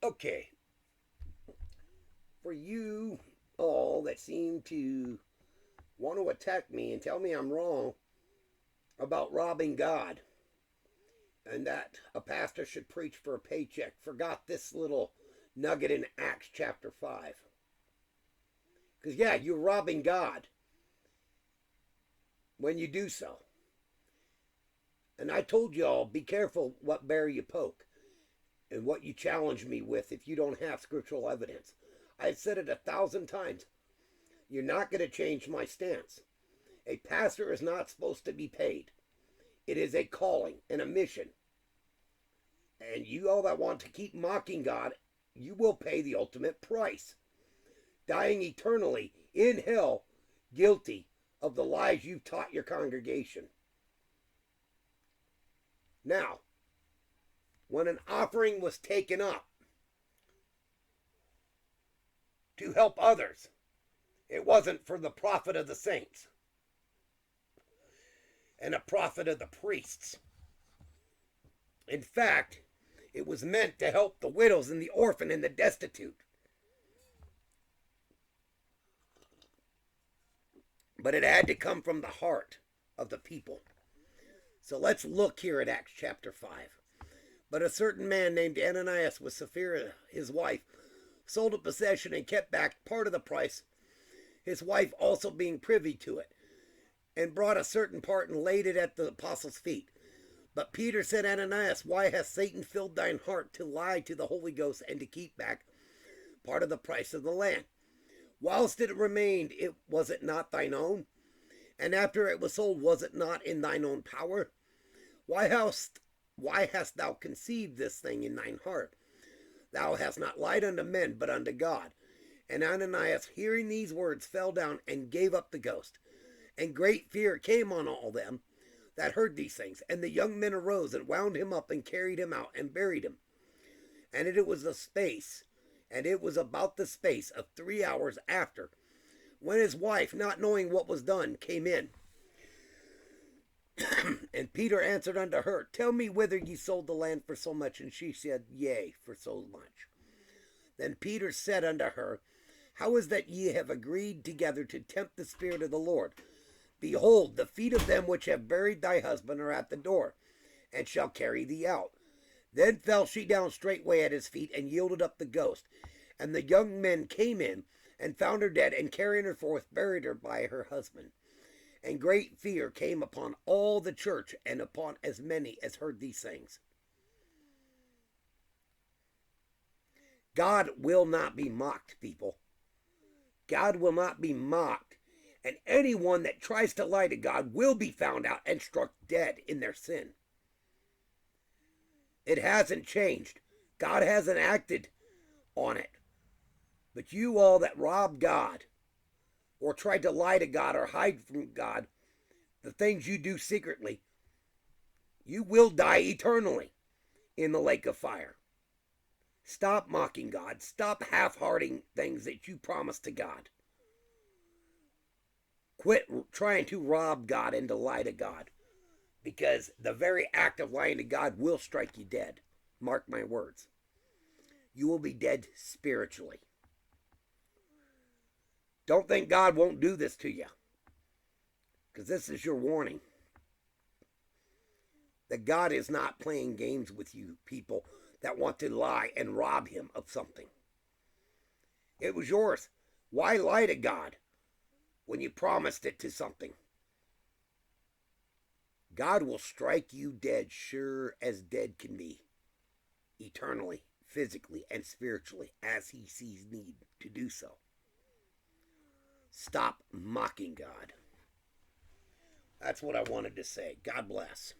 Okay, for you all that seem to want to attack me and tell me I'm wrong about robbing God and that a pastor should preach for a paycheck, forgot this little nugget in Acts chapter 5. Because, yeah, you're robbing God when you do so. And I told y'all, be careful what bear you poke and what you challenge me with if you don't have scriptural evidence. I've said it 1,000 times. You're not going to change my stance. A pastor is not supposed to be paid. It is a calling and a mission. And you all that want to keep mocking God, you will pay the ultimate price. Dying eternally in hell, guilty of the lies you've taught your congregation. Now, when an offering was taken up to help others, it wasn't for the profit of the saints and the profit of the priests. In fact, it was meant to help the widows and the orphan and the destitute. But it had to come from the heart of the people. So let's look here at Acts chapter 5. But a certain man named Ananias with Sapphira, his wife, sold a possession and kept back part of the price, his wife also being privy to it, and brought a certain part and laid it at the apostles' feet. But Peter said, Ananias, why hath Satan filled thine heart to lie to the Holy Ghost and to keep back part of the price of the land? Whilst it remained, was it not thine own? And after it was sold, was it not in thine own power? Why hast thou conceived this thing in thine heart? Thou hast not lied unto men, but unto God. And Ananias, hearing these words, fell down and gave up the ghost. And great fear came on all them that heard these things. And the young men arose and wound him up and carried him out and buried him. And it was about the space of 3 hours after, when his wife, not knowing what was done, came in. And Peter answered unto her, Tell me whither ye sold the land for so much. And she said, Yea, for so much. Then Peter said unto her, How is that ye have agreed together to tempt the Spirit of the Lord? Behold, the feet of them which have buried thy husband are at the door, and shall carry thee out. Then fell she down straightway at his feet, and yielded up the ghost. And the young men came in, and found her dead, and carrying her forth, buried her by her husband. And great fear came upon all the church, and upon as many as heard these things. God will not be mocked, people. God will not be mocked. And anyone that tries to lie to God will be found out and struck dead in their sin. It hasn't changed. God hasn't acted on it. But you all that rob God, or try to lie to God or hide from God the things you do secretly, you will die eternally in the lake of fire. Stop mocking God. Stop half-hearting things that you promised to God. Quit trying to rob God and to lie to God, because the very act of lying to God will strike you dead. Mark my words. You will be dead spiritually. Don't think God won't do this to you, because this is your warning. That God is not playing games with you people that want to lie and rob him of something. It was yours. Why lie to God when you promised it to something? God will strike you dead, sure as dead can be, eternally, physically, and spiritually, as he sees need to do so. Stop mocking God. That's what I wanted to say. God bless.